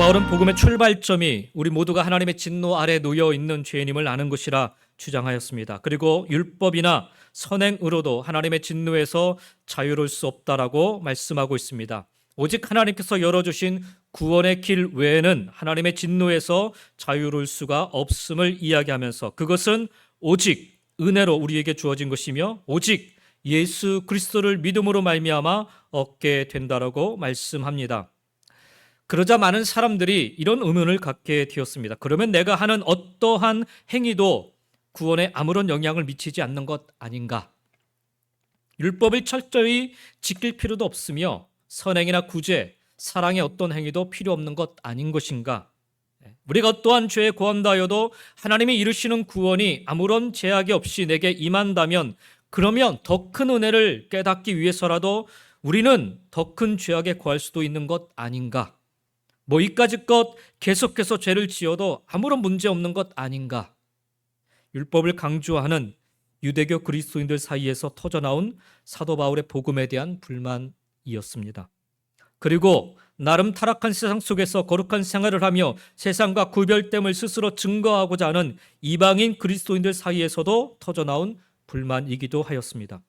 바울은 복음의 출발점이 우리 모두가 하나님의 진노 아래 놓여 있는 죄인임을 아는 것이라 주장하였습니다. 그리고 율법이나 선행으로도 하나님의 진노에서 자유로울 수 없다라고 말씀하고 있습니다. 오직 하나님께서 열어주신 구원의 길 외에는 하나님의 진노에서 자유로울 수가 없음을 이야기하면서 그것은 오직 은혜로 우리에게 주어진 것이며 오직 예수 그리스도를 믿음으로 말미암아 얻게 된다라고 말씀합니다. 그러자 많은 사람들이 이런 의문을 갖게 되었습니다. 그러면 내가 하는 어떠한 행위도 구원에 아무런 영향을 미치지 않는 것 아닌가? 율법을 철저히 지킬 필요도 없으며 선행이나 구제, 사랑의 어떤 행위도 필요 없는 것 아닌 것인가? 우리가 어떠한 죄에 고한다여도 하나님이 이루시는 구원이 아무런 제약이 없이 내게 임한다면 그러면 더 큰 은혜를 깨닫기 위해서라도 우리는 더 큰 죄악에 고할 수도 있는 것 아닌가? 이까짓 계속해서 죄를 지어도 아무런 문제 없는 것 아닌가? 율법을 강조하는 유대교 그리스도인들 사이에서 터져나온 사도 바울의 복음에 대한 불만이었습니다. 그리고 나름 타락한 세상 속에서 거룩한 생활을 하며 세상과 구별됨을 스스로 증거하고자 하는 이방인 그리스도인들 사이에서도 터져나온 불만이기도 하였습니다.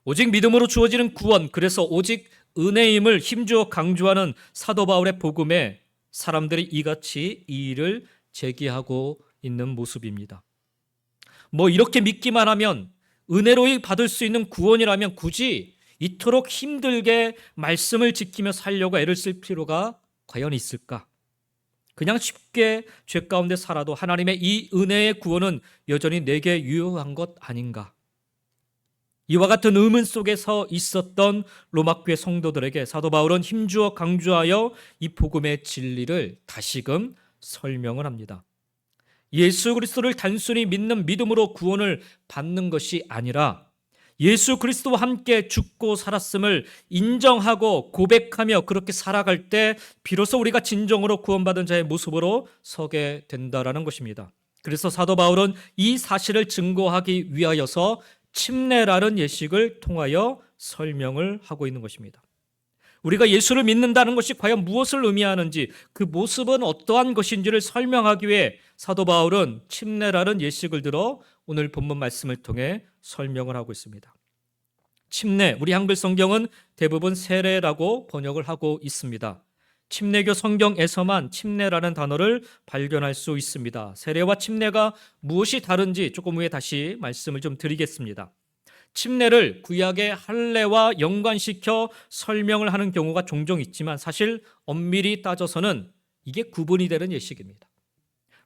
오직 믿음으로 주어지는 구원, 그래서 오직 은혜임을 힘주어 강조하는 사도 바울의 복음에 사람들이 이같이 이의를 제기하고 있는 모습입니다. 이렇게 믿기만 하면 은혜로 받을 수 있는 구원이라면 굳이 이토록 힘들게 말씀을 지키며 살려고 애를 쓸 필요가 과연 있을까? 그냥 쉽게 죄 가운데 살아도 하나님의 이 은혜의 구원은 여전히 내게 유효한 것 아닌가? 이와 같은 의문 속에서 있었던 로마교회 성도들에게 사도 바울은 힘주어 강조하여 이 복음의 진리를 다시금 설명을 합니다. 예수 그리스도를 단순히 믿는 믿음으로 구원을 받는 것이 아니라 예수 그리스도와 함께 죽고 살았음을 인정하고 고백하며 그렇게 살아갈 때 비로소 우리가 진정으로 구원받은 자의 모습으로 서게 된다라는 것입니다. 그래서 사도 바울은 이 사실을 증거하기 위하여서 침례라는 예식을 통하여 설명을 하고 있는 것입니다. 우리가 예수를 믿는다는 것이 과연 무엇을 의미하는지 그 모습은 어떠한 것인지를 설명하기 위해 사도 바울은 침례라는 예식을 들어 오늘 본문 말씀을 통해 설명을 하고 있습니다. 침례, 우리 한글 성경은 대부분 세례라고 번역을 하고 있습니다. 침례교 성경에서만 침례라는 단어를 발견할 수 있습니다. 세례와 침례가 무엇이 다른지 조금 후에 다시 말씀을 좀 드리겠습니다. 침례를 구약의 할례와 연관시켜 설명을 하는 경우가 종종 있지만 사실 엄밀히 따져서는 이게 구분이 되는 예식입니다.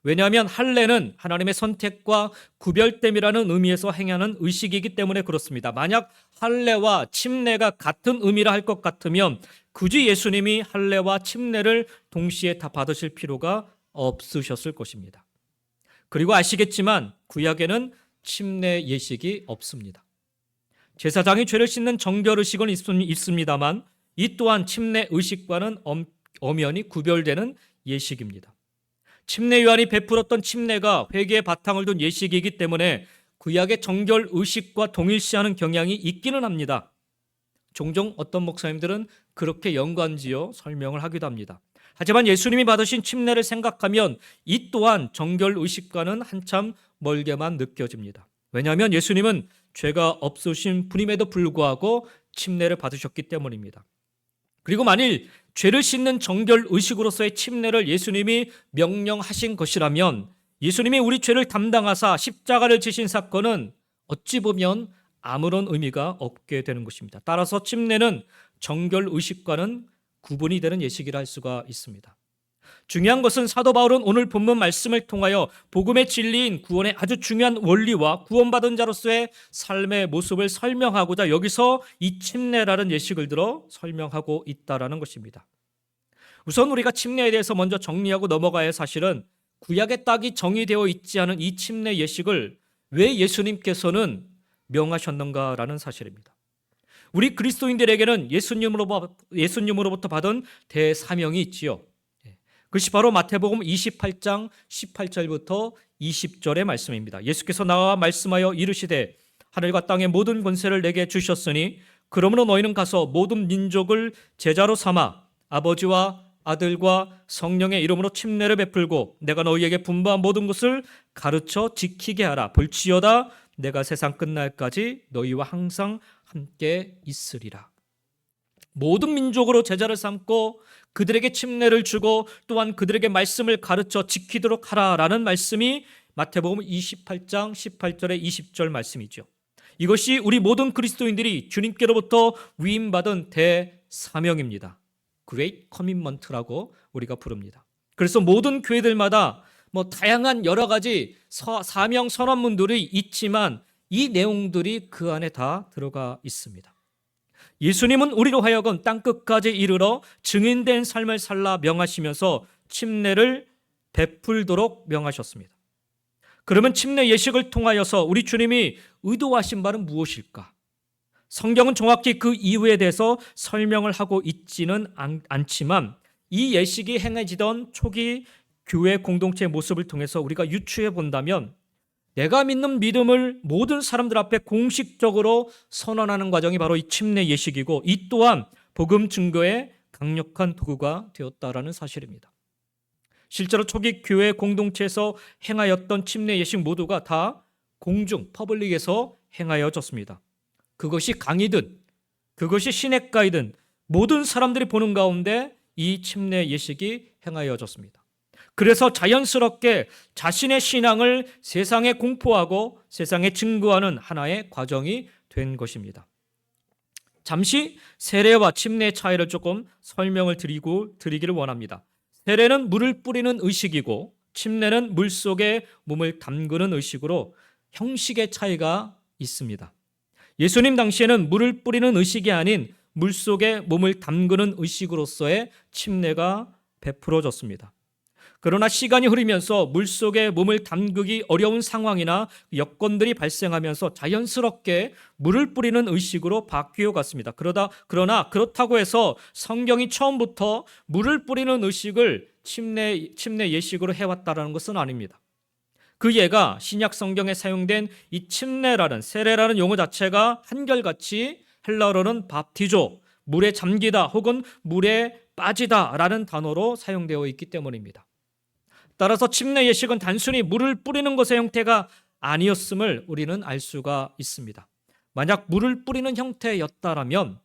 왜냐하면 할례는 하나님의 선택과 구별됨이라는 의미에서 행하는 의식이기 때문에 그렇습니다. 만약 할례와 침례가 같은 의미라 할 것 같으면 굳이 예수님이 할례와 침례를 동시에 다 받으실 필요가 없으셨을 것입니다. 그리고 아시겠지만 구약에는 침례 예식이 없습니다. 제사장이 죄를 씻는 정결 의식은 있습니다만 이 또한 침례 의식과는 엄연히 구별되는 예식입니다. 침례 요한이 베풀었던 침례가 회개의 바탕을 둔 예식이기 때문에 구약의 정결 의식과 동일시하는 경향이 있기는 합니다. 종종 어떤 목사님들은 그렇게 연관지어 설명을 하기도 합니다. 하지만 예수님이 받으신 침례를 생각하면 이 또한 정결 의식과는 한참 멀게만 느껴집니다. 왜냐하면 예수님은 죄가 없으신 분임에도 불구하고 침례를 받으셨기 때문입니다. 그리고 만일 죄를 씻는 정결 의식으로서의 침례를 예수님이 명령하신 것이라면 예수님이 우리 죄를 담당하사 십자가를 지신 사건은 어찌 보면 아무런 의미가 없게 되는 것입니다. 따라서 침례는 정결 의식과는 구분이 되는 예식이라 할 수가 있습니다. 중요한 것은 사도 바울은 오늘 본문 말씀을 통하여 복음의 진리인 구원의 아주 중요한 원리와 구원받은 자로서의 삶의 모습을 설명하고자 여기서 이 침례라는 예식을 들어 설명하고 있다라는 것입니다. 우선 우리가 침례에 대해서 먼저 정리하고 넘어가야 할 사실은 구약에 딱히 정의되어 있지 않은 이 침례 예식을 왜 예수님께서는 명하셨는가라는 사실입니다. 우리 그리스도인들에게는 예수님으로부터 받은 대사명이 있지요. 그것이 바로 마태복음 28장 18절부터 20절의 말씀입니다. 예수께서 나와 말씀하여 이르시되 하늘과 땅의 모든 권세를 내게 주셨으니 그러므로 너희는 가서 모든 민족을 제자로 삼아 아버지와 아들과 성령의 이름으로 침례를 베풀고 내가 너희에게 분부한 모든 것을 가르쳐 지키게 하라. 볼지어다 내가 세상 끝날까지 너희와 항상 함께 있으리라. 모든 민족으로 제자를 삼고 그들에게 침례를 주고 또한 그들에게 말씀을 가르쳐 지키도록 하라라는 말씀이 마태복음 28장 18절에 20절 말씀이죠. 이것이 우리 모든 그리스도인들이 주님께로부터 위임받은 대사명입니다. Great Commitment라고 우리가 부릅니다. 그래서 모든 교회들마다 다양한 여러 가지 사명 선언문들이 있지만 이 내용들이 그 안에 다 들어가 있습니다. 예수님은 우리로 하여금 땅끝까지 이르러 증인된 삶을 살라 명하시면서 침례를 베풀도록 명하셨습니다. 그러면 침례 예식을 통하여서 우리 주님이 의도하신 바는 무엇일까? 성경은 정확히 그 이유에 대해서 설명을 하고 있지는 않지만 이 예식이 행해지던 초기 교회 공동체의 모습을 통해서 우리가 유추해 본다면 내가 믿는 믿음을 모든 사람들 앞에 공식적으로 선언하는 과정이 바로 이 침례 예식이고 이 또한 복음 증거의 강력한 도구가 되었다라는 사실입니다. 실제로 초기 교회 공동체에서 행하였던 침례 예식 모두가 다 공중, 퍼블릭에서 행하여졌습니다. 그것이 강의든 그것이 시냇가이든 모든 사람들이 보는 가운데 이 침례 예식이 행하여졌습니다. 그래서 자연스럽게 자신의 신앙을 세상에 공포하고 세상에 증거하는 하나의 과정이 된 것입니다. 잠시 세례와 침례의 차이를 조금 설명을 드리기를 원합니다. 세례는 물을 뿌리는 의식이고 침례는 물속에 몸을 담그는 의식으로 형식의 차이가 있습니다. 예수님 당시에는 물을 뿌리는 의식이 아닌 물속에 몸을 담그는 의식으로서의 침례가 베풀어졌습니다. 그러나 시간이 흐르면서 물속에 몸을 담그기 어려운 상황이나 여건들이 발생하면서 자연스럽게 물을 뿌리는 의식으로 바뀌어 갔습니다. 그러나 그렇다고 해서 성경이 처음부터 물을 뿌리는 의식을 침례 예식으로 해왔다는 것은 아닙니다. 그 예가 신약 성경에 사용된 이 침례라는 세례라는 용어 자체가 한결같이 헬라어로는 밥티조, 물에 잠기다 혹은 물에 빠지다라는 단어로 사용되어 있기 때문입니다. 따라서 침례 예식은 단순히 물을 뿌리는 것의 형태가 아니었음을 우리는 알 수가 있습니다. 만약 물을 뿌리는 형태였다라면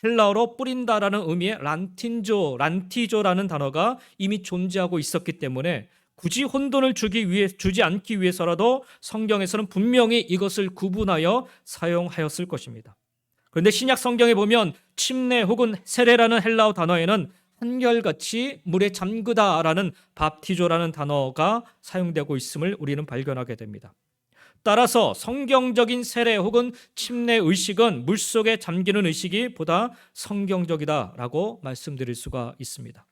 헬라어로 뿌린다라는 의미의 란티조라는 단어가 이미 존재하고 있었기 때문에 굳이 혼돈을 주지 않기 위해서라도 성경에서는 분명히 이것을 구분하여 사용하였을 것입니다. 그런데 신약 성경에 보면 침례 혹은 세례라는 헬라어 단어에는 한결같이 물에 잠그다라는 밥티조라는 단어가 사용되고 있음을 우리는 발견하게 됩니다. 따라서 성경적인 세례 혹은 침례 의식은 물속에 잠기는 의식이 보다 성경적이다라고 말씀드릴 수가 있습니다.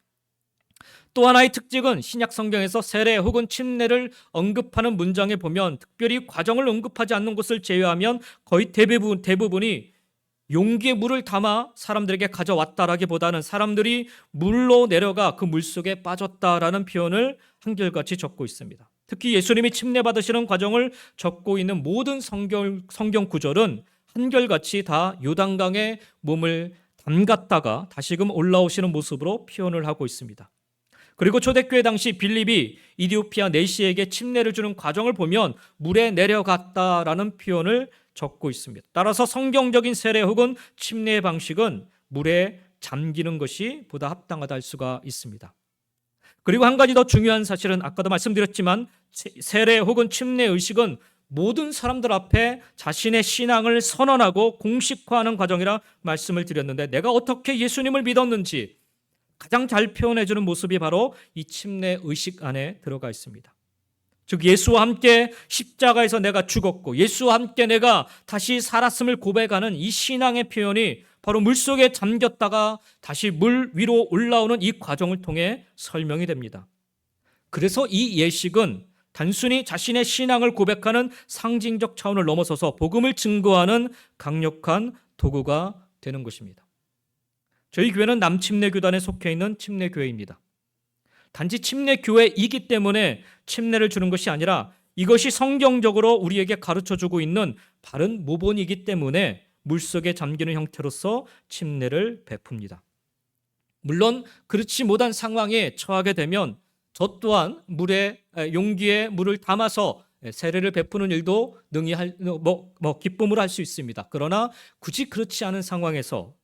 또 하나의 특징은 신약 성경에서 세례 혹은 침례를 언급하는 문장에 보면 특별히 과정을 언급하지 않는 것을 제외하면 거의 대부분이 용기에 물을 담아 사람들에게 가져왔다라기보다는 사람들이 물로 내려가 그 물속에 빠졌다라는 표현을 한결같이 적고 있습니다. 특히 예수님이 침례 받으시는 과정을 적고 있는 모든 성경 구절은 한결같이 다 요단강에 몸을 담갔다가 다시금 올라오시는 모습으로 표현을 하고 있습니다. 그리고 초대교회 당시 빌립이 이디오피아 내시에게 침례를 주는 과정을 보면 물에 내려갔다라는 표현을 적고 있습니다. 따라서 성경적인 세례 혹은 침례의 방식은 물에 잠기는 것이 보다 합당하다 할 수가 있습니다. 그리고 한 가지 더 중요한 사실은 아까도 말씀드렸지만 세례 혹은 침례 의식은 모든 사람들 앞에 자신의 신앙을 선언하고 공식화하는 과정이라 말씀을 드렸는데 내가 어떻게 예수님을 믿었는지 가장 잘 표현해주는 모습이 바로 이 침례 의식 안에 들어가 있습니다. 즉 예수와 함께 십자가에서 내가 죽었고 예수와 함께 내가 다시 살았음을 고백하는 이 신앙의 표현이 바로 물속에 잠겼다가 다시 물 위로 올라오는 이 과정을 통해 설명이 됩니다. 그래서 이 예식은 단순히 자신의 신앙을 고백하는 상징적 차원을 넘어서서 복음을 증거하는 강력한 도구가 되는 것입니다. 저희 교회는 남침례교단에 속해 있는 침례교회입니다. 단지 침례교회이기 때문에 침례를 주는 것이 아니라 이것이 성경적으로 우리에게 가르쳐주고 있는 바른 모본이기 때문에 물속에 잠기는 형태로서 침례를 베풉니다. 물론 그렇지 못한 상황에 처하게 되면 저 또한 용기에 물을 담아서 세례를 베푸는 일도 능히 기쁨으로 할 수 있습니다. 그러나 굳이 그렇지 않은 상황에서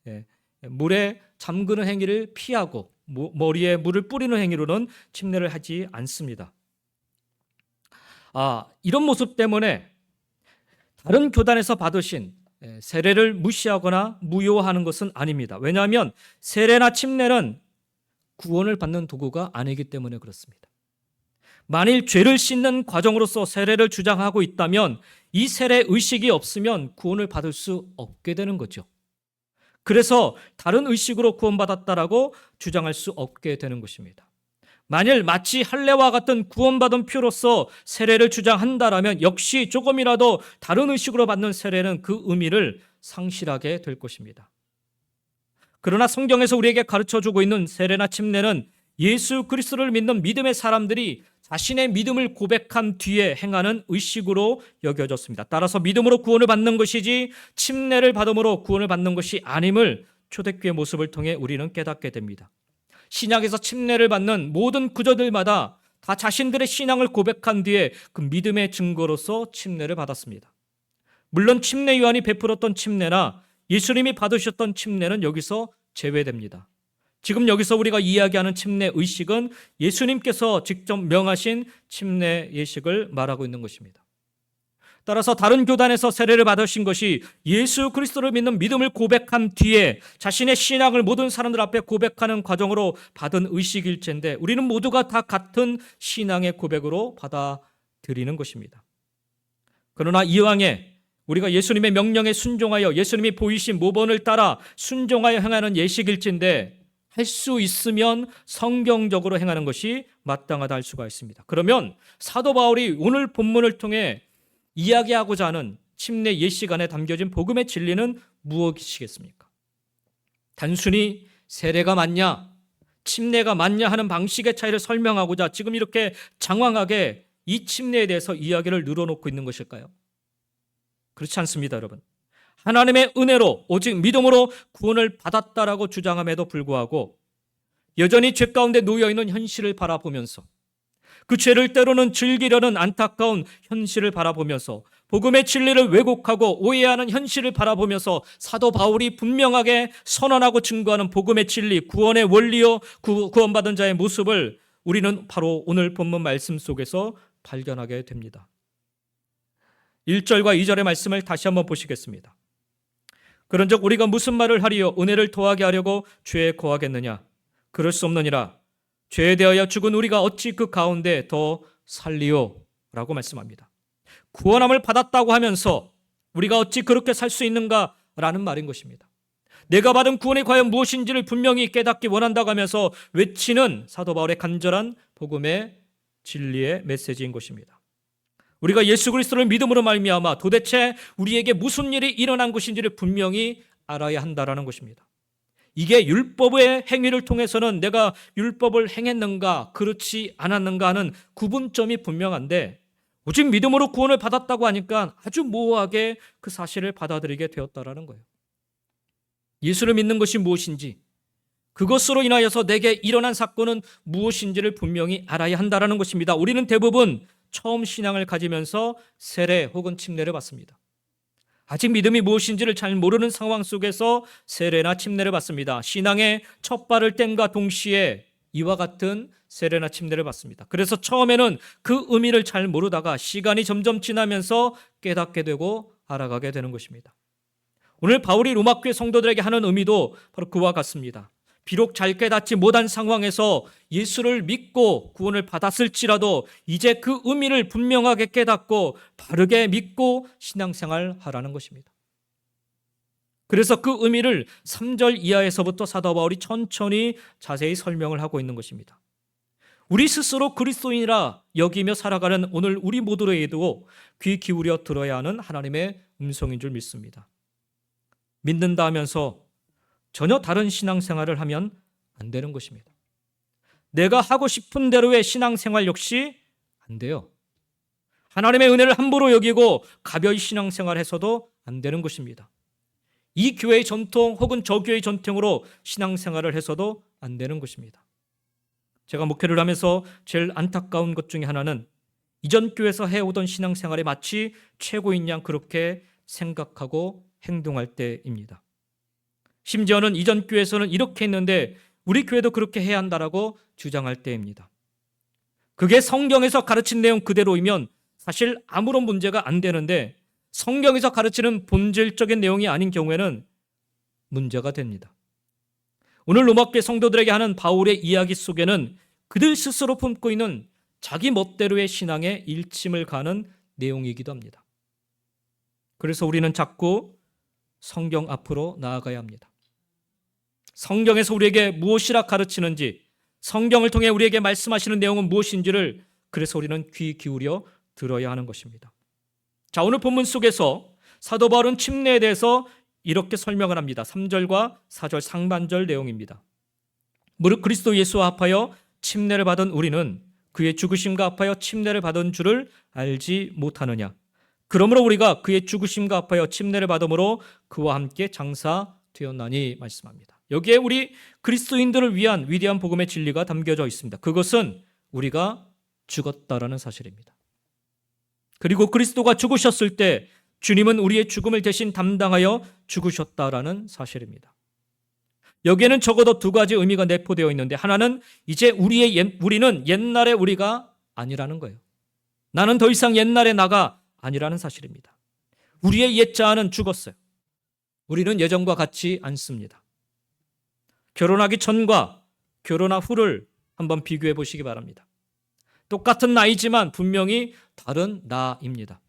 물에 잠그는 행위를 피하고 머리에 물을 뿌리는 행위로는 침례를 하지 않습니다. 이런 모습 때문에 다른 교단에서 받으신 세례를 무시하거나 무효하는 것은 아닙니다. 왜냐하면 세례나 침례는 구원을 받는 도구가 아니기 때문에 그렇습니다. 만일 죄를 씻는 과정으로서 세례를 주장하고 있다면 이 세례 의식이 없으면 구원을 받을 수 없게 되는 거죠. 그래서 다른 의식으로 구원받았다라고 주장할 수 없게 되는 것입니다. 만일 마치 할례와 같은 구원받은 표로서 세례를 주장한다라면 역시 조금이라도 다른 의식으로 받는 세례는 그 의미를 상실하게 될 것입니다. 그러나 성경에서 우리에게 가르쳐주고 있는 세례나 침례는 예수 그리스도를 믿는 믿음의 사람들이 자신의 믿음을 고백한 뒤에 행하는 의식으로 여겨졌습니다. 따라서 믿음으로 구원을 받는 것이지 침례를 받음으로 구원을 받는 것이 아님을 초대교회의 모습을 통해 우리는 깨닫게 됩니다. 신약에서 침례를 받는 모든 구조들마다 다 자신들의 신앙을 고백한 뒤에 그 믿음의 증거로서 침례를 받았습니다. 물론 침례 요한이 베풀었던 침례나 예수님이 받으셨던 침례는 여기서 제외됩니다. 지금 여기서 우리가 이야기하는 침례 의식은 예수님께서 직접 명하신 침례 예식을 말하고 있는 것입니다. 따라서 다른 교단에서 세례를 받으신 것이 예수 그리스도를 믿는 믿음을 고백한 뒤에 자신의 신앙을 모든 사람들 앞에 고백하는 과정으로 받은 의식일체인데 우리는 모두가 다 같은 신앙의 고백으로 받아들이는 것입니다. 그러나 이왕에 우리가 예수님의 명령에 순종하여 예수님이 보이신 모본을 따라 순종하여 행하는 예식일체인데 할 수 있으면 성경적으로 행하는 것이 마땅하다 할 수가 있습니다. 그러면 사도 바울이 오늘 본문을 통해 이야기하고자 하는 침례 예식 안에 담겨진 복음의 진리는 무엇이겠습니까? 단순히 세례가 맞냐, 침례가 맞냐 하는 방식의 차이를 설명하고자 지금 이렇게 장황하게 이 침례에 대해서 이야기를 늘어놓고 있는 것일까요? 그렇지 않습니다, 여러분. 하나님의 은혜로 오직 믿음으로 구원을 받았다라고 주장함에도 불구하고 여전히 죄 가운데 놓여있는 현실을 바라보면서 그 죄를 때로는 즐기려는 안타까운 현실을 바라보면서 복음의 진리를 왜곡하고 오해하는 현실을 바라보면서 사도 바울이 분명하게 선언하고 증거하는 복음의 진리, 구원의 원리요 구원받은 자의 모습을 우리는 바로 오늘 본문 말씀 속에서 발견하게 됩니다. 1절과 2절의 말씀을 다시 한번 보시겠습니다. 그런즉 우리가 무슨 말을 하리요? 은혜를 더하게 하려고 죄에 거하겠느냐? 그럴 수 없느니라. 죄에 대하여 죽은 우리가 어찌 그 가운데 더 살리요? 라고 말씀합니다. 구원함을 받았다고 하면서 우리가 어찌 그렇게 살 수 있는가? 라는 말인 것입니다. 내가 받은 구원이 과연 무엇인지를 분명히 깨닫기 원한다고 하면서 외치는 사도 바울의 간절한 복음의 진리의 메시지인 것입니다. 우리가 예수 그리스도를 믿음으로 말미암아 도대체 우리에게 무슨 일이 일어난 것인지를 분명히 알아야 한다라는 것입니다. 이게 율법의 행위를 통해서는 내가 율법을 행했는가 그렇지 않았는가 하는 구분점이 분명한데 오직 믿음으로 구원을 받았다고 하니까 아주 모호하게 그 사실을 받아들이게 되었다라는 거예요. 예수를 믿는 것이 무엇인지 그것으로 인하여서 내게 일어난 사건은 무엇인지를 분명히 알아야 한다라는 것입니다. 우리는 대부분 처음 신앙을 가지면서 세례 혹은 침례를 받습니다. 아직 믿음이 무엇인지를 잘 모르는 상황 속에서 세례나 침례를 받습니다. 신앙의 첫 발을 뗀과 동시에 이와 같은 세례나 침례를 받습니다. 그래서 처음에는 그 의미를 잘 모르다가 시간이 점점 지나면서 깨닫게 되고 알아가게 되는 것입니다. 오늘 바울이 로마교회 성도들에게 하는 의미도 바로 그와 같습니다. 비록 잘 깨닫지 못한 상황에서 예수를 믿고 구원을 받았을지라도 이제 그 의미를 분명하게 깨닫고 바르게 믿고 신앙생활 하라는 것입니다. 그래서 그 의미를 3절 이하에서부터 사도 바울이 천천히 자세히 설명을 하고 있는 것입니다. 우리 스스로 그리스도인이라 여기며 살아가는 오늘 우리 모두에게도 귀 기울여 들어야 하는 하나님의 음성인 줄 믿습니다. 믿는다 하면서 전혀 다른 신앙생활을 하면 안 되는 것입니다. 내가 하고 싶은 대로의 신앙생활 역시 안 돼요. 하나님의 은혜를 함부로 여기고 가벼이 신앙생활해서도 안 되는 것입니다. 이 교회의 전통 혹은 저 교회의 전통으로 신앙생활을 해서도 안 되는 것입니다. 제가 목회를 하면서 제일 안타까운 것 중에 하나는 이전 교회에서 해오던 신앙생활에 마치 최고인 양 그렇게 생각하고 행동할 때입니다. 심지어는 이전 교회에서는 이렇게 했는데 우리 교회도 그렇게 해야 한다라고 주장할 때입니다. 그게 성경에서 가르친 내용 그대로이면 사실 아무런 문제가 안 되는데 성경에서 가르치는 본질적인 내용이 아닌 경우에는 문제가 됩니다. 오늘 로마교회 성도들에게 하는 바울의 이야기 속에는 그들 스스로 품고 있는 자기 멋대로의 신앙에 일침을 가는 내용이기도 합니다. 그래서 우리는 자꾸 성경 앞으로 나아가야 합니다. 성경에서 우리에게 무엇이라 가르치는지, 성경을 통해 우리에게 말씀하시는 내용은 무엇인지를 그래서 우리는 귀 기울여 들어야 하는 것입니다. 자, 오늘 본문 속에서 사도 바울은 침례에 대해서 이렇게 설명을 합니다. 3절과 4절 상반절 내용입니다. 무릇 그리스도 예수와 합하여 침례를 받은 우리는 그의 죽으심과 합하여 침례를 받은 줄을 알지 못하느냐. 그러므로 우리가 그의 죽으심과 합하여 침례를 받음으로 그와 함께 장사되었나니 말씀합니다. 여기에 우리 그리스도인들을 위한 위대한 복음의 진리가 담겨져 있습니다. 그것은 우리가 죽었다라는 사실입니다. 그리고 그리스도가 죽으셨을 때 주님은 우리의 죽음을 대신 담당하여 죽으셨다라는 사실입니다. 여기에는 적어도 두 가지 의미가 내포되어 있는데, 하나는 이제 우리는 옛날의 우리가 아니라는 거예요. 나는 더 이상 옛날의 나가 아니라는 사실입니다. 우리의 옛자아는 죽었어요. 우리는 예전과 같지 않습니다. 결혼하기 전과 결혼한 후를 한번 비교해 보시기 바랍니다. 똑같은 나이지만 분명히 다른 나입니다.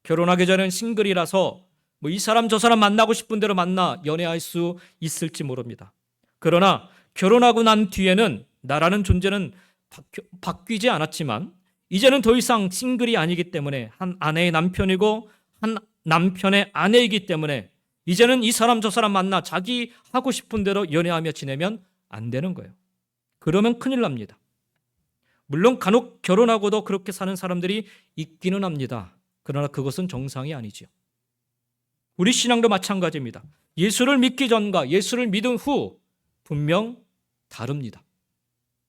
결혼하기 전에는 싱글이라서 이 사람 저 사람 만나고 싶은 대로 만나 연애할 수 있을지 모릅니다. 그러나 결혼하고 난 뒤에는 나라는 존재는 바뀌지 않았지만 이제는 더 이상 싱글이 아니기 때문에 한 아내의 남편이고 한 남편의 아내이기 때문에 이제는 이 사람 저 사람 만나 자기 하고 싶은 대로 연애하며 지내면 안 되는 거예요. 그러면 큰일 납니다. 물론 간혹 결혼하고도 그렇게 사는 사람들이 있기는 합니다. 그러나 그것은 정상이 아니죠. 우리 신앙도 마찬가지입니다. 예수를 믿기 전과 예수를 믿은 후 분명 다릅니다.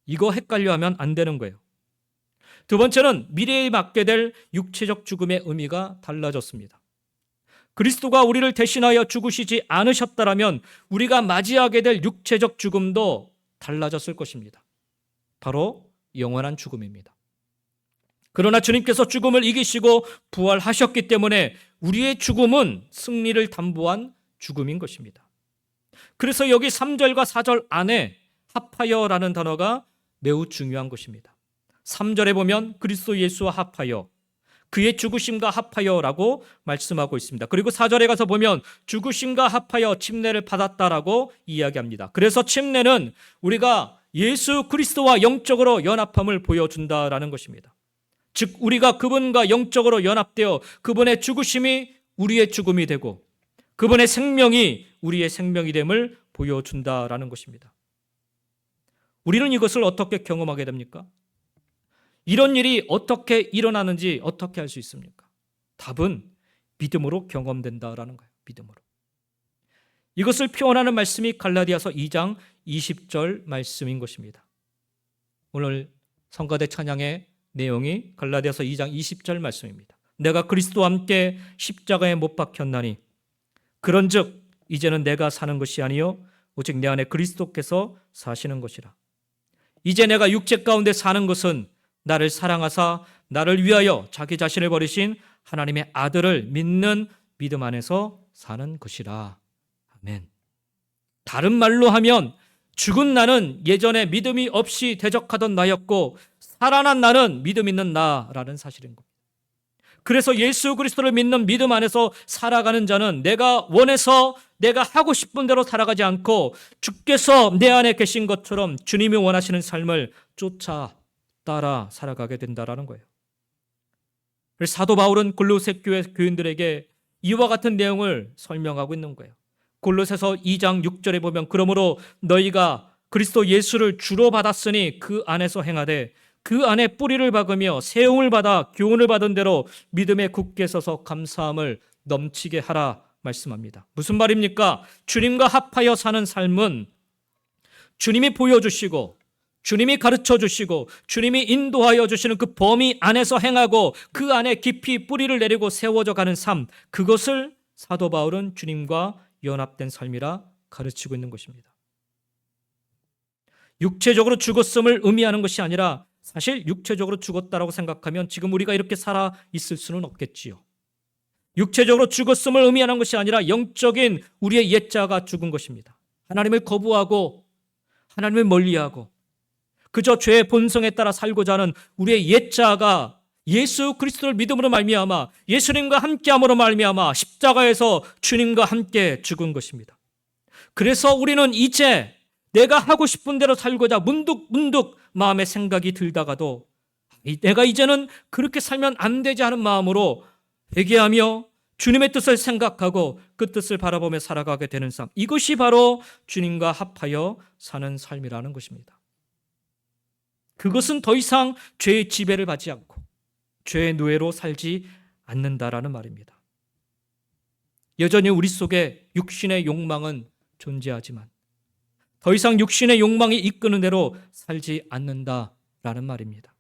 이거 헷갈려하면 안 되는 거예요. 두 번째는 미래에 맞게 될 육체적 죽음의 의미가 달라졌습니다. 그리스도가 우리를 대신하여 죽으시지 않으셨다라면 우리가 맞이하게 될 육체적 죽음도 달라졌을 것입니다. 바로 영원한 죽음입니다. 그러나 주님께서 죽음을 이기시고 부활하셨기 때문에 우리의 죽음은 승리를 담보한 죽음인 것입니다. 그래서 여기 3절과 4절 안에 합하여라는 단어가 매우 중요한 것입니다. 3절에 보면 그리스도 예수와 합하여, 그의 죽으심과 합하여라고 말씀하고 있습니다. 그리고 4절에 가서 보면 죽으심과 합하여 침례를 받았다라고 이야기합니다. 그래서 침례는 우리가 예수 그리스도와 영적으로 연합함을 보여준다라는 것입니다. 즉 우리가 그분과 영적으로 연합되어 그분의 죽으심이 우리의 죽음이 되고 그분의 생명이 우리의 생명이 됨을 보여준다라는 것입니다. 우리는 이것을 어떻게 경험하게 됩니까? 이런 일이 어떻게 일어나는지 어떻게 알 수 있습니까? 답은 믿음으로 경험된다라는 거예요. 믿음으로. 이것을 표현하는 말씀이 갈라디아서 2장 20절 말씀인 것입니다. 오늘 성가대 찬양의 내용이 갈라디아서 2장 20절 말씀입니다. 내가 그리스도와 함께 십자가에 못 박혔나니 그런즉 이제는 내가 사는 것이 아니요 오직 내 안에 그리스도께서 사시는 것이라. 이제 내가 육체 가운데 사는 것은 나를 사랑하사 나를 위하여 자기 자신을 버리신 하나님의 아들을 믿는 믿음 안에서 사는 것이라. 아멘. 다른 말로 하면 죽은 나는 예전에 믿음이 없이 대적하던 나였고 살아난 나는 믿음 있는 나라는 사실인 겁니다. 그래서 예수 그리스도를 믿는 믿음 안에서 살아가는 자는 내가 원해서 내가 하고 싶은 대로 살아가지 않고 주께서 내 안에 계신 것처럼 주님이 원하시는 삶을 쫓아 따라 살아가게 된다라는 거예요. 그래서 사도 바울은 골로새 교회 교인들에게 이와 같은 내용을 설명하고 있는 거예요. 골로새서 2장 6절에 보면 그러므로 너희가 그리스도 예수를 주로 받았으니 그 안에서 행하되 그 안에 뿌리를 박으며 세움을 받아 교훈을 받은 대로 믿음에 굳게 서서 감사함을 넘치게 하라 말씀합니다. 무슨 말입니까? 주님과 합하여 사는 삶은 주님이 보여주시고 주님이 가르쳐 주시고 주님이 인도하여 주시는 그 범위 안에서 행하고 그 안에 깊이 뿌리를 내리고 세워져 가는 삶, 그것을 사도 바울은 주님과 연합된 삶이라 가르치고 있는 것입니다. 육체적으로 죽었음을 의미하는 것이 아니라 사실 육체적으로 죽었다라고 생각하면 지금 우리가 이렇게 살아 있을 수는 없겠지요. 육체적으로 죽었음을 의미하는 것이 아니라 영적인 우리의 옛자가 죽은 것입니다. 하나님을 거부하고 하나님을 멀리하고 그저 죄의 본성에 따라 살고자 하는 우리의 옛자가 예수 그리스도를 믿음으로 말미암아 예수님과 함께함으로 말미암아 십자가에서 주님과 함께 죽은 것입니다. 그래서 우리는 이제 내가 하고 싶은 대로 살고자 문득 마음의 생각이 들다가도 내가 이제는 그렇게 살면 안 되지 하는 마음으로 회개하며 주님의 뜻을 생각하고 그 뜻을 바라보며 살아가게 되는 삶, 이것이 바로 주님과 합하여 사는 삶이라는 것입니다. 그것은 더 이상 죄의 지배를 받지 않고 죄의 노예로 살지 않는다라는 말입니다. 여전히 우리 속에 육신의 욕망은 존재하지만 더 이상 육신의 욕망이 이끄는 대로 살지 않는다라는 말입니다.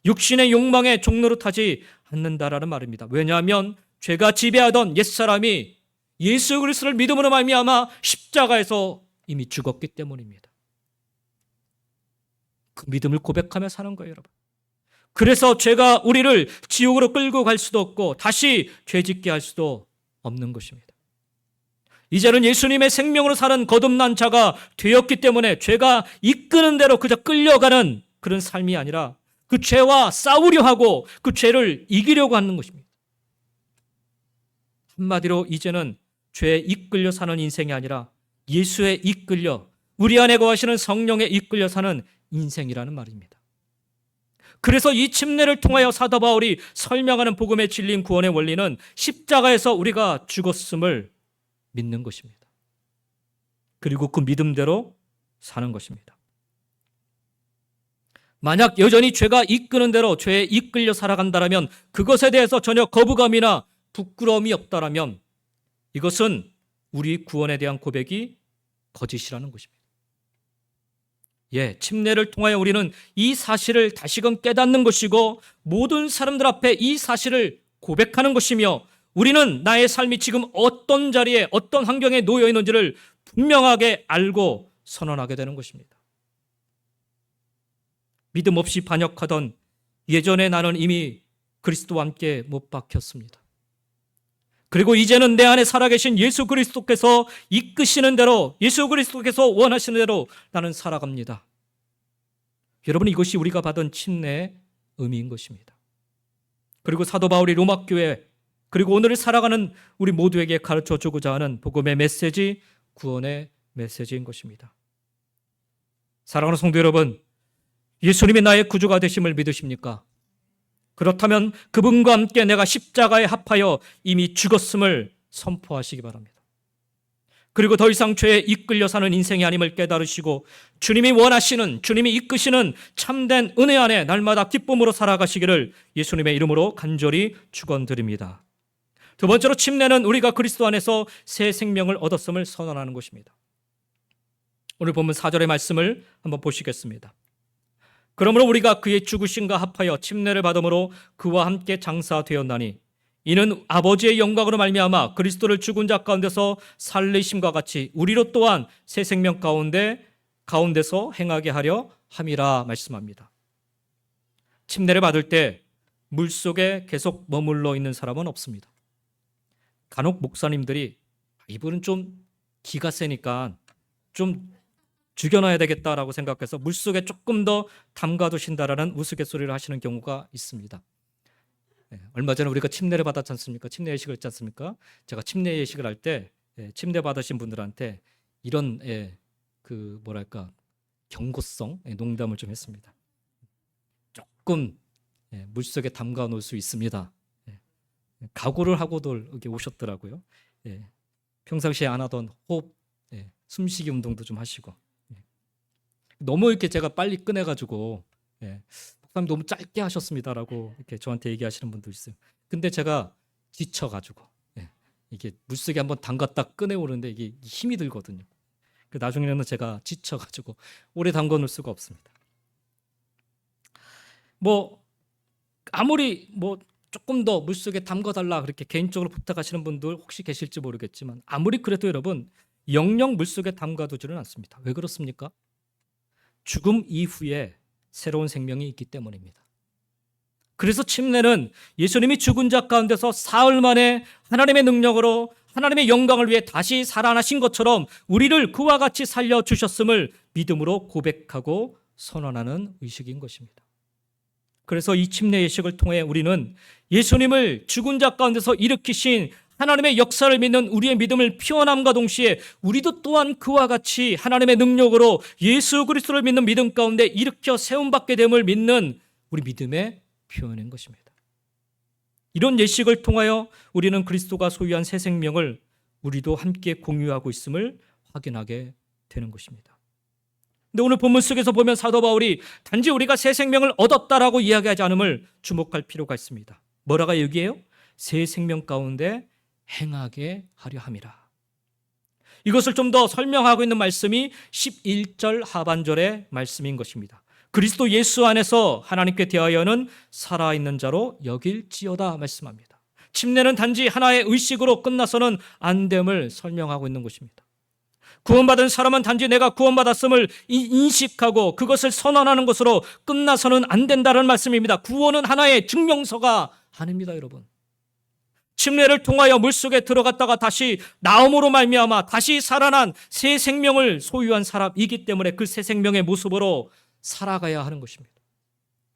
육신의 욕망의 종로로 타지 않는다라는 말입니다. 왜냐하면 죄가 지배하던 옛사람이 예수 그리스도를 믿음으로 말미암아 십자가에서 이미 죽었기 때문입니다. 그 믿음을 고백하며 사는 거예요, 여러분. 그래서 죄가 우리를 지옥으로 끌고 갈 수도 없고 다시 죄짓게 할 수도 없는 것입니다. 이제는 예수님의 생명으로 사는 거듭난 자가 되었기 때문에 죄가 이끄는 대로 그저 끌려가는 그런 삶이 아니라 그 죄와 싸우려 하고 그 죄를 이기려고 하는 것입니다. 한마디로 이제는 죄에 이끌려 사는 인생이 아니라 예수에 이끌려 우리 안에 거하시는 성령에 이끌려 사는 인생이라는 말입니다. 그래서 이 침례를 통하여 사도 바울이 설명하는 복음의 진리인 구원의 원리는 십자가에서 우리가 죽었음을 믿는 것입니다. 그리고 그 믿음대로 사는 것입니다. 만약 여전히 죄가 이끄는 대로 죄에 이끌려 살아간다면 그것에 대해서 전혀 거부감이나 부끄러움이 없다면 이것은 우리 구원에 대한 고백이 거짓이라는 것입니다. 침례를 통하여 우리는 이 사실을 다시금 깨닫는 것이고 모든 사람들 앞에 이 사실을 고백하는 것이며 우리는 나의 삶이 지금 어떤 자리에 어떤 환경에 놓여 있는지를 분명하게 알고 선언하게 되는 것입니다. 믿음 없이 반역하던 예전에 나는 이미 그리스도와 함께 못 박혔습니다. 그리고 이제는 내 안에 살아계신 예수 그리스도께서 이끄시는 대로 예수 그리스도께서 원하시는 대로 나는 살아갑니다. 여러분, 이것이 우리가 받은 침례의 의미인 것입니다. 그리고 사도 바울이 로마 교회 그리고 오늘을 살아가는 우리 모두에게 가르쳐주고자 하는 복음의 메시지, 구원의 메시지인 것입니다. 사랑하는 성도 여러분, 예수님이 나의 구주가 되심을 믿으십니까? 그렇다면 그분과 함께 내가 십자가에 합하여 이미 죽었음을 선포하시기 바랍니다. 그리고 더 이상 죄에 이끌려 사는 인생이 아님을 깨달으시고 주님이 원하시는, 주님이 이끄시는 참된 은혜 안에 날마다 기쁨으로 살아가시기를 예수님의 이름으로 간절히 축원드립니다. 두 번째로 침례는 우리가 그리스도 안에서 새 생명을 얻었음을 선언하는 것입니다. 오늘 본문 4절의 말씀을 한번 보시겠습니다. 그러므로 우리가 그의 죽으심과 합하여 침례를 받음으로 그와 함께 장사되었나니 이는 아버지의 영광으로 말미암아 그리스도를 죽은 자 가운데서 살리심과 같이 우리로 또한 새 생명 가운데서 행하게 하려 함이라 말씀합니다. 침례를 받을 때 물속에 계속 머물러 있는 사람은 없습니다. 간혹 목사님들이 이분은 좀 기가 세니까 좀 죽여놔야 되겠다라고 생각해서 물속에 조금 더 담가두신다라는 우스갯소리를 하시는 경우가 있습니다. 얼마 전에 우리가 침례를 받았지 않습니까? 침례 예식을 했지 않습니까? 제가 침례 예식을 할 때 침례 받으신 분들한테 이런 경고성 농담을 좀 했습니다. 조금 물속에 담가 놓을 수 있습니다. 각오를 하고들 이렇게 오셨더라고요. 평상시에 안 하던 호흡, 숨쉬기 운동도 좀 하시고. 너무 이렇게 제가 빨리 꺼내가지고 목사님 너무 짧게 하셨습니다라고 이렇게 저한테 얘기하시는 분도 있어요. 근데 제가 지쳐가지고 이게 물속에 한번 담갔다 꺼내오는데 이게 힘이 들거든요. 나중에는 제가 지쳐가지고 오래 담궈 놓을 수가 없습니다. 아무리 조금 더 물속에 담궈달라 그렇게 개인적으로 부탁하시는 분들 혹시 계실지 모르겠지만, 아무리 그래도 여러분 영영 물속에 담가두지는 않습니다. 왜 그렇습니까? 죽음 이후에 새로운 생명이 있기 때문입니다. 그래서 침례는 예수님이 죽은 자 가운데서 사흘 만에 하나님의 능력으로 하나님의 영광을 위해 다시 살아나신 것처럼 우리를 그와 같이 살려주셨음을 믿음으로 고백하고 선언하는 의식인 것입니다. 그래서 이 침례 예식을 통해 우리는 예수님을 죽은 자 가운데서 일으키신 하나님의 역사를 믿는 우리의 믿음을 표현함과 동시에 우리도 또한 그와 같이 하나님의 능력으로 예수 그리스도를 믿는 믿음 가운데 일으켜 세움받게 됨을 믿는 우리 믿음의 표현인 것입니다. 이런 예식을 통하여 우리는 그리스도가 소유한 새 생명을 우리도 함께 공유하고 있음을 확인하게 되는 것입니다. 근데 오늘 본문 속에서 보면 사도 바울이 단지 우리가 새 생명을 얻었다라고 이야기하지 않음을 주목할 필요가 있습니다. 뭐라고 얘기해요? 새 생명 가운데 행하게 하려 함이라. 이것을 좀 더 설명하고 있는 말씀이 11절 하반절의 말씀인 것입니다. 그리스도 예수 안에서 하나님께 대하여는 살아있는 자로 여길지어다 말씀합니다. 침례는 단지 하나의 의식으로 끝나서는 안 됨을 설명하고 있는 것입니다. 구원받은 사람은 단지 내가 구원받았음을 인식하고 그것을 선언하는 것으로 끝나서는 안 된다는 말씀입니다. 구원은 하나의 증명서가 아닙니다, 여러분. 침례를 통하여 물속에 들어갔다가 다시 나옴으로 말미암아 다시 살아난 새 생명을 소유한 사람이기 때문에 그 새 생명의 모습으로 살아가야 하는 것입니다.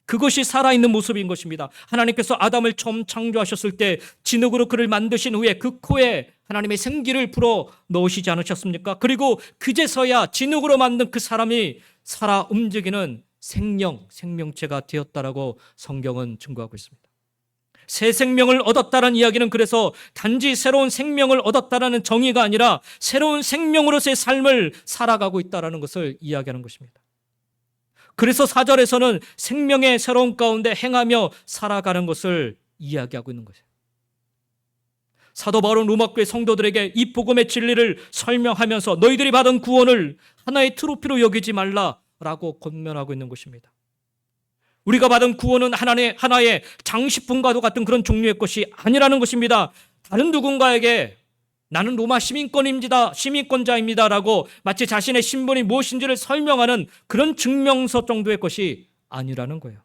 그것이 살아있는 모습인 것입니다. 하나님께서 아담을 처음 창조하셨을 때 진흙으로 그를 만드신 후에 그 코에 하나님의 생기를 불어 넣으시지 않으셨습니까? 그리고 그제서야 진흙으로 만든 그 사람이 살아 움직이는 생명체가 되었다라고 성경은 증거하고 있습니다. 새 생명을 얻었다는 이야기는 그래서 단지 새로운 생명을 얻었다는 정의가 아니라 새로운 생명으로서의 삶을 살아가고 있다는 것을 이야기하는 것입니다. 그래서 4절에서는 생명의 새로운 가운데 행하며 살아가는 것을 이야기하고 있는 것이에요. 사도 바울은 로마교회 성도들에게 이 복음의 진리를 설명하면서 너희들이 받은 구원을 하나의 트로피로 여기지 말라라고 권면하고 있는 것입니다. 우리가 받은 구원은 하나의 장식품과도 같은 그런 종류의 것이 아니라는 것입니다. 다른 누군가에게 나는 로마 시민권자입니다라고 마치 자신의 신분이 무엇인지를 설명하는 그런 증명서 정도의 것이 아니라는 거예요.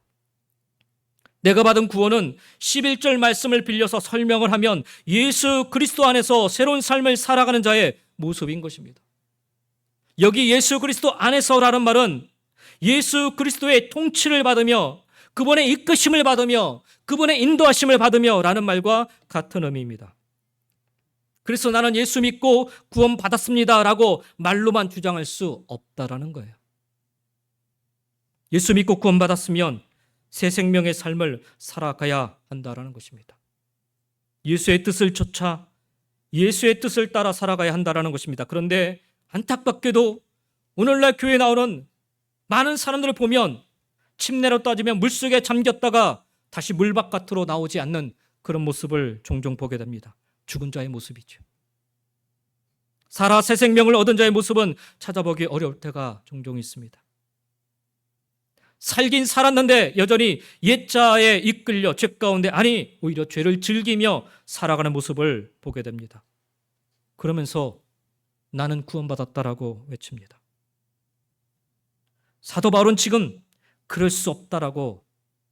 내가 받은 구원은 11절 말씀을 빌려서 설명을 하면 예수 그리스도 안에서 새로운 삶을 살아가는 자의 모습인 것입니다. 여기 예수 그리스도 안에서라는 말은 예수 그리스도의 통치를 받으며 그분의 이끄심을 받으며 그분의 인도하심을 받으며 라는 말과 같은 의미입니다. 그래서 나는 예수 믿고 구원 받았습니다 라고 말로만 주장할 수 없다라는 거예요. 예수 믿고 구원 받았으면 새 생명의 삶을 살아가야 한다라는 것입니다. 예수의 뜻을 쫓아 예수의 뜻을 따라 살아가야 한다라는 것입니다. 그런데 안타깝게도 오늘날 교회에 나오는 많은 사람들을 보면 침례로 따지면 물속에 잠겼다가 다시 물 바깥으로 나오지 않는 그런 모습을 종종 보게 됩니다. 죽은 자의 모습이죠. 살아 새 생명을 얻은 자의 모습은 찾아보기 어려울 때가 종종 있습니다. 살긴 살았는데 여전히 옛자에 이끌려 죄 가운데 오히려 죄를 즐기며 살아가는 모습을 보게 됩니다. 그러면서 나는 구원받았다라고 외칩니다. 사도 바울은 지금 그럴 수 없다라고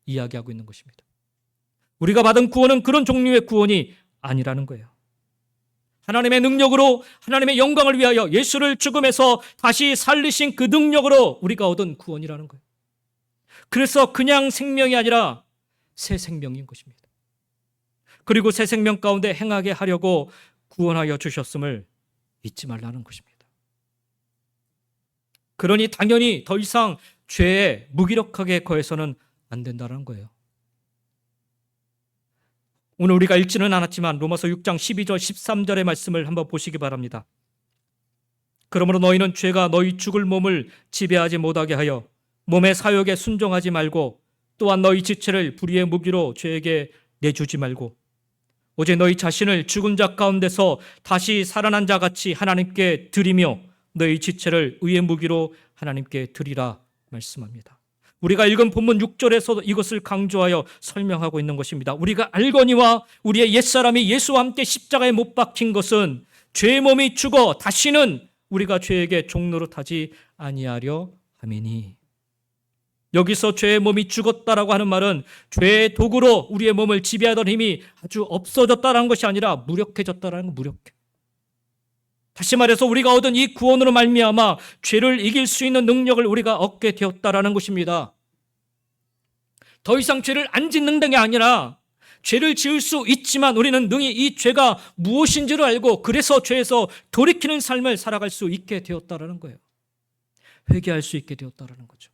이야기하고 있는 것입니다. 우리가 받은 구원은 그런 종류의 구원이 아니라는 거예요. 하나님의 능력으로 하나님의 영광을 위하여 예수를 죽음에서 다시 살리신 그 능력으로 우리가 얻은 구원이라는 거예요. 그래서 그냥 생명이 아니라 새 생명인 것입니다. 그리고 새 생명 가운데 행하게 하려고 구원하여 주셨음을 잊지 말라는 것입니다. 그러니 당연히 더 이상 죄에 무기력하게 거해서는 안 된다는 거예요. 오늘 우리가 읽지는 않았지만 로마서 6장 12절 13절의 말씀을 한번 보시기 바랍니다. 그러므로 너희는 죄가 너희 죽을 몸을 지배하지 못하게 하여 몸의 사욕에 순종하지 말고 또한 너희 지체를 불의의 무기로 죄에게 내주지 말고 오직 너희 자신을 죽은 자 가운데서 다시 살아난 자 같이 하나님께 드리며 너희 지체를 의의 무기로 하나님께 드리라 말씀합니다. 우리가 읽은 본문 6절에서도 이것을 강조하여 설명하고 있는 것입니다. 우리가 알거니와 우리의 옛사람이 예수와 함께 십자가에 못 박힌 것은 죄의 몸이 죽어 다시는 우리가 죄에게 종노릇하지 아니하려 함이니. 여기서 죄의 몸이 죽었다라고 하는 말은 죄의 도구로 우리의 몸을 지배하던 힘이 아주 없어졌다라는 것이 아니라 무력해졌다라는 거, 무력해. 다시 말해서 우리가 얻은 이 구원으로 말미암아 죄를 이길 수 있는 능력을 우리가 얻게 되었다라는 것입니다. 더 이상 죄를 안 짓는 게 아니라 죄를 지을 수 있지만 우리는 능히 이 죄가 무엇인지를 알고 그래서 죄에서 돌이키는 삶을 살아갈 수 있게 되었다라는 거예요. 회개할 수 있게 되었다라는 거죠.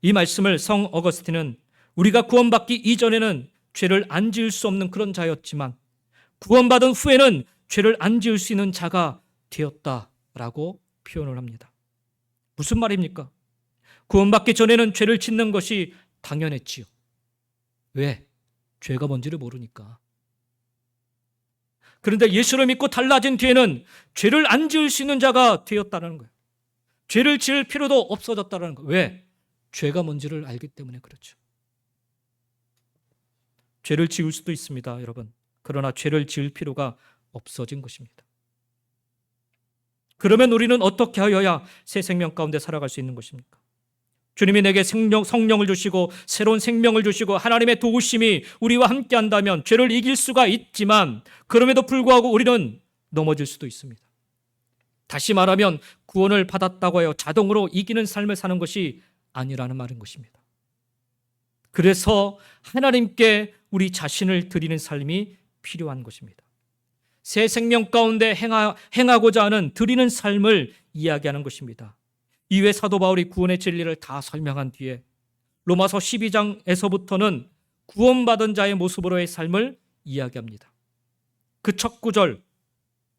이 말씀을 성 어거스틴은 우리가 구원받기 이전에는 죄를 안 지을 수 없는 그런 자였지만 구원받은 후에는 죄를 안 지을 수 있는 자가 되었다라고 표현을 합니다. 무슨 말입니까? 구원받기 전에는 죄를 짓는 것이 당연했지요. 왜? 죄가 뭔지를 모르니까. 그런데 예수를 믿고 달라진 뒤에는 죄를 안 지을 수 있는 자가 되었다는 거예요. 죄를 지을 필요도 없어졌다는 거예요. 왜? 죄가 뭔지를 알기 때문에 그렇죠. 죄를 지을 수도 있습니다, 여러분. 그러나 죄를 지을 필요가 없어진 것입니다. 그러면 우리는 어떻게 하여야 새 생명 가운데 살아갈 수 있는 것입니까? 주님이 내게 성령을 주시고 새로운 생명을 주시고 하나님의 도우심이 우리와 함께 한다면 죄를 이길 수가 있지만 그럼에도 불구하고 우리는 넘어질 수도 있습니다. 다시 말하면 구원을 받았다고 하여 자동으로 이기는 삶을 사는 것이 아니라는 말인 것입니다. 그래서 하나님께 우리 자신을 드리는 삶이 필요한 것입니다. 새 생명 가운데 행하고자 하는 드리는 삶을 이야기하는 것입니다. 이외 사도 바울이 구원의 진리를 다 설명한 뒤에 로마서 12장에서부터는 구원받은 자의 모습으로의 삶을 이야기합니다. 그 첫 구절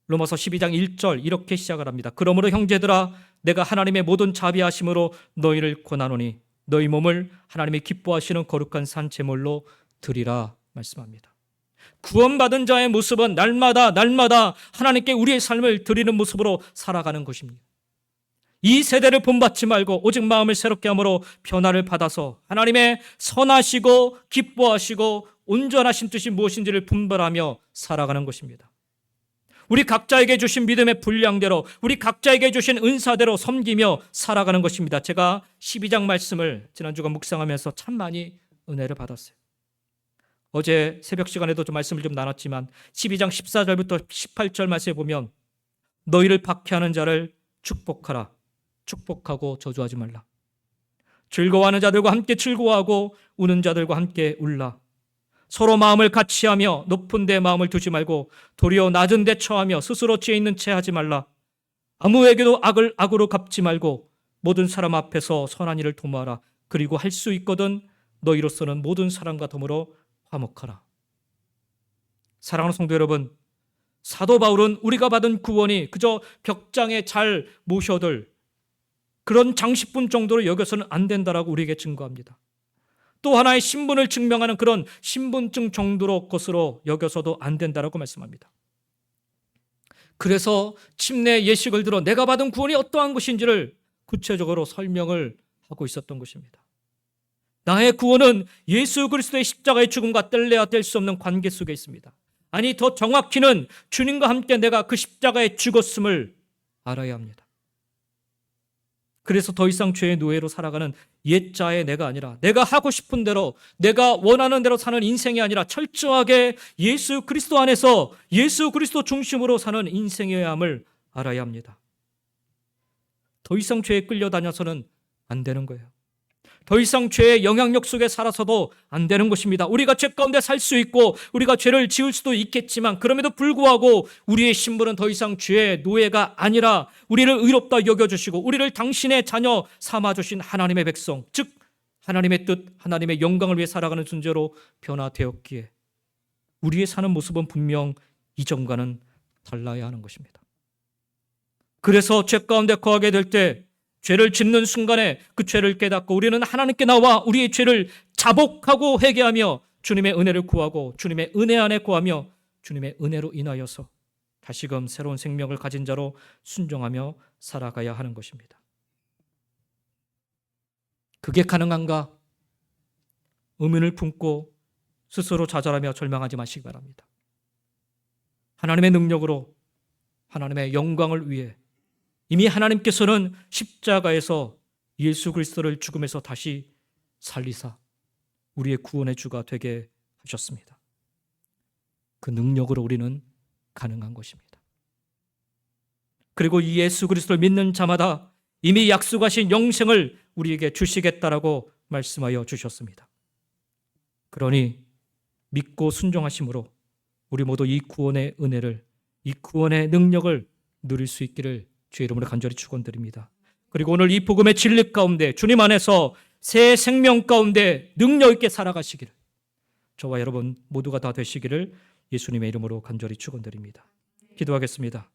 로마서 12장 1절 이렇게 시작을 합니다. 그러므로 형제들아 내가 하나님의 모든 자비하심으로 너희를 권하노니 너희 몸을 하나님이 기뻐하시는 거룩한 산 제물로 드리라 말씀합니다. 구원받은 자의 모습은 날마다 하나님께 우리의 삶을 드리는 모습으로 살아가는 것입니다. 이 세대를 본받지 말고 오직 마음을 새롭게 함으로 변화를 받아서 하나님의 선하시고 기뻐하시고 온전하신 뜻이 무엇인지를 분별하며 살아가는 것입니다. 우리 각자에게 주신 믿음의 분량대로 우리 각자에게 주신 은사대로 섬기며 살아가는 것입니다. 제가 12장 말씀을 지난주가 묵상하면서 참 많이 은혜를 받았어요. 어제 새벽 시간에도 좀 말씀을 좀 나눴지만 12장 14절부터 18절 말씀에 보면 너희를 박해하는 자를 축복하라. 축복하고 저주하지 말라. 즐거워하는 자들과 함께 즐거워하고 우는 자들과 함께 울라. 서로 마음을 같이하며 높은 데 마음을 두지 말고 도리어 낮은 데 처하며 스스로 지혜 있는 채 하지 말라. 아무에게도 악을 악으로 갚지 말고 모든 사람 앞에서 선한 일을 도모하라. 그리고 할 수 있거든 너희로서는 모든 사람과 더불어 화목하라. 사랑하는 성도 여러분, 사도 바울은 우리가 받은 구원이 그저 벽장에 잘 모셔둘 그런 장식품 정도로 여겨서는 안 된다라고 우리에게 증거합니다. 또 하나의 신분을 증명하는 그런 신분증 정도로 것으로 여겨서도 안 된다라고 말씀합니다. 그래서 침례 예식을 들어 내가 받은 구원이 어떠한 것인지를 구체적으로 설명을 하고 있었던 것입니다. 나의 구원은 예수 그리스도의 십자가의 죽음과 뗄래야 뗄 수 없는 관계 속에 있습니다. 아니 더 정확히는 주님과 함께 내가 그 십자가에 죽었음을 알아야 합니다. 그래서 더 이상 죄의 노예로 살아가는 옛자의 내가 아니라 내가 하고 싶은 대로 내가 원하는 대로 사는 인생이 아니라 철저하게 예수 그리스도 안에서 예수 그리스도 중심으로 사는 인생이어야 함을 알아야 합니다. 더 이상 죄에 끌려다녀서는 안 되는 거예요. 더 이상 죄의 영향력 속에 살아서도 안 되는 것입니다. 우리가 죄 가운데 살 수 있고 우리가 죄를 지을 수도 있겠지만 그럼에도 불구하고 우리의 신분은 더 이상 죄의 노예가 아니라 우리를 의롭다 여겨주시고 우리를 당신의 자녀 삼아주신 하나님의 백성, 즉 하나님의 뜻, 하나님의 영광을 위해 살아가는 존재로 변화되었기에 우리의 사는 모습은 분명 이전과는 달라야 하는 것입니다. 그래서 죄 가운데 거하게 될 때 죄를 짓는 순간에 그 죄를 깨닫고 우리는 하나님께 나와 우리의 죄를 자복하고 회개하며 주님의 은혜를 구하고 주님의 은혜 안에 구하며 주님의 은혜로 인하여서 다시금 새로운 생명을 가진 자로 순종하며 살아가야 하는 것입니다. 그게 가능한가? 의문을 품고 스스로 좌절하며 절망하지 마시기 바랍니다. 하나님의 능력으로 하나님의 영광을 위해 이미 하나님께서는 십자가에서 예수 그리스도를 죽음에서 다시 살리사 우리의 구원의 주가 되게 하셨습니다. 그 능력으로 우리는 가능한 것입니다. 그리고 이 예수 그리스도를 믿는 자마다 이미 약속하신 영생을 우리에게 주시겠다라고 말씀하여 주셨습니다. 그러니 믿고 순종하심으로 우리 모두 이 구원의 은혜를, 이 구원의 능력을 누릴 수 있기를 주의 이름으로 간절히 축원드립니다. 그리고 오늘 이 복음의 진리 가운데 주님 안에서 새 생명 가운데 능력 있게 살아가시기를 저와 여러분 모두가 다 되시기를 예수님의 이름으로 간절히 축원드립니다. 기도하겠습니다.